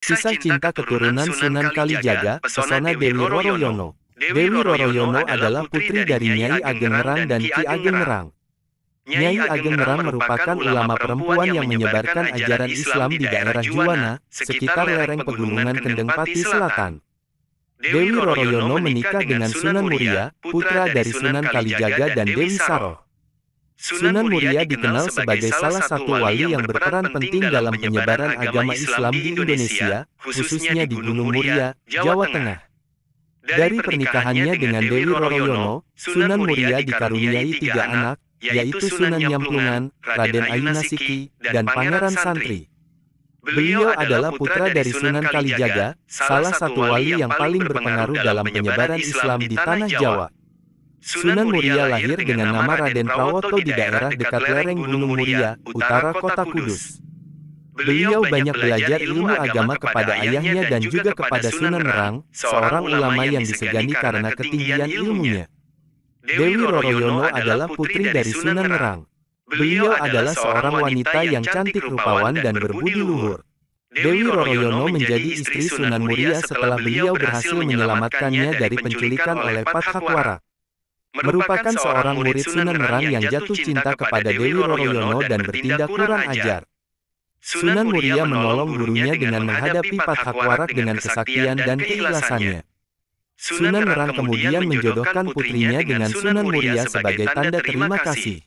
Kisah cinta keturunan Sunan Kalijaga, pesona Dewi Roroyono. Dewi Roroyono adalah putri dari Nyai Ageng Ngerang dan Ki Ageng Ngerang. Nyai Ageng Ngerang merupakan ulama perempuan yang menyebarkan ajaran Islam di daerah Juwana, sekitar lereng pegunungan Kendeng Pati Selatan. Dewi Roroyono menikah dengan Sunan Muria, putra dari Sunan Kalijaga dan Dewi Saroh. Sunan Muria dikenal sebagai salah satu wali yang berperan penting dalam penyebaran agama Islam di Indonesia, khususnya di Gunung Muria, Jawa Tengah. Dari pernikahannya dengan Dewi Roroyono, Sunan Muria dikaruniai 3 anak, yaitu Sunan Nyamplungan, Raden Ayunasiki, dan Pangeran Santri. Beliau adalah putra dari Sunan Kalijaga, salah satu wali yang paling berpengaruh dalam penyebaran Islam di Tanah Jawa. Sunan Muria lahir dengan nama Raden Prawoto di daerah dekat lereng Gunung Muria, utara kota Kudus. Beliau banyak belajar ilmu agama kepada ayahnya dan juga kepada Sunan Ngerang, seorang ulama yang disegani karena ketinggian ilmunya. Dewi Roroyono adalah putri dari Sunan Ngerang. Beliau adalah seorang wanita yang cantik rupawan dan berbudi luhur. Dewi Roroyono menjadi istri Sunan Muria setelah beliau berhasil menyelamatkannya dari penculikan oleh Pathakwara. Merupakan seorang murid Sunan Ngerang yang jatuh cinta kepada Dewi Roroyono dan bertindak kurang ajar. Sunan Muria menolong gurunya dengan menghadapi Pathakwara dengan kesaktian dan keikhlasannya. Sunan Ngerang kemudian menjodohkan putrinya dengan Sunan Muria sebagai tanda terima kasih.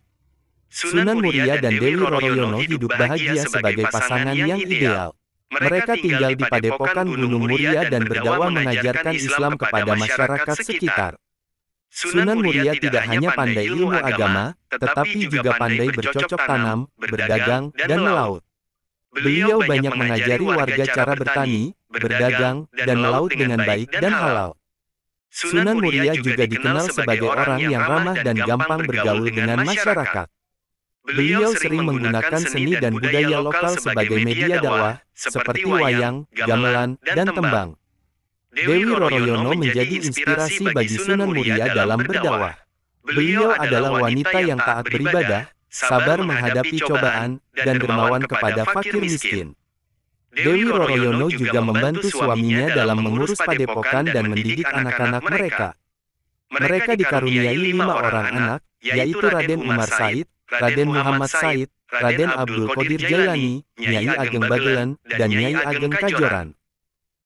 Sunan Muria dan Dewi Roroyono hidup bahagia sebagai pasangan yang ideal. Mereka tinggal di Padepokan Gunung Muria dan berdakwah mengajarkan Islam kepada masyarakat sekitar. Sunan Muria tidak hanya pandai ilmu agama, tetapi juga pandai bercocok tanam, berdagang, dan melaut. Beliau banyak mengajari warga cara bertani, berdagang, dan melaut dengan baik dan halal. Sunan Muria juga dikenal sebagai orang yang ramah dan gampang bergaul dengan masyarakat. Beliau sering menggunakan seni dan budaya lokal sebagai media dakwah, seperti wayang, gamelan, dan tembang. Dewi Roroyono menjadi inspirasi bagi Sunan Muria dalam berdakwah. Beliau adalah wanita yang taat beribadah, sabar menghadapi cobaan, dan dermawan kepada fakir miskin. Dewi Roroyono juga membantu suaminya dalam mengurus padepokan dan mendidik anak-anak mereka. Mereka dikaruniai 5 orang anak, yaitu Raden Umar Said, Raden Muhammad Said, Raden Abdul Qadir Jailani, Nyai Ageng Bagelen, dan Nyai Ageng Kajoran.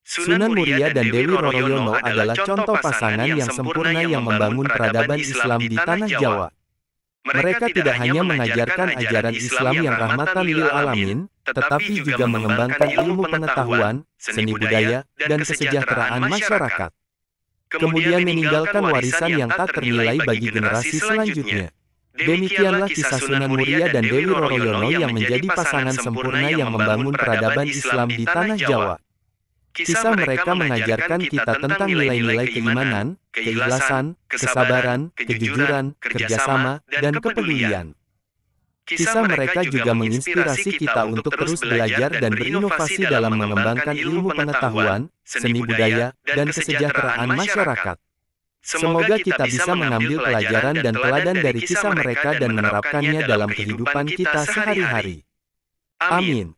Sunan Muria dan Dewi Roroyono adalah contoh pasangan yang sempurna yang membangun peradaban Islam di Tanah Jawa. Mereka tidak hanya mengajarkan ajaran Islam yang rahmatan lil alamin, tetapi juga mengembangkan ilmu pengetahuan, seni budaya, dan kesejahteraan masyarakat. Kemudian meninggalkan warisan yang tak ternilai bagi generasi selanjutnya. Demikianlah kisah Sunan Muria dan Dewi Roroyono yang menjadi pasangan sempurna yang membangun peradaban Islam di Tanah Jawa. Kisah mereka mengajarkan kita tentang nilai-nilai keimanan, keikhlasan, kesabaran, kejujuran, kerjasama, dan kepedulian. Kisah mereka juga menginspirasi kita untuk terus belajar dan berinovasi dalam mengembangkan ilmu pengetahuan, seni budaya, dan kesejahteraan masyarakat. Semoga kita bisa mengambil pelajaran dan teladan dari kisah mereka dan menerapkannya dalam kehidupan kita sehari-hari. Amin.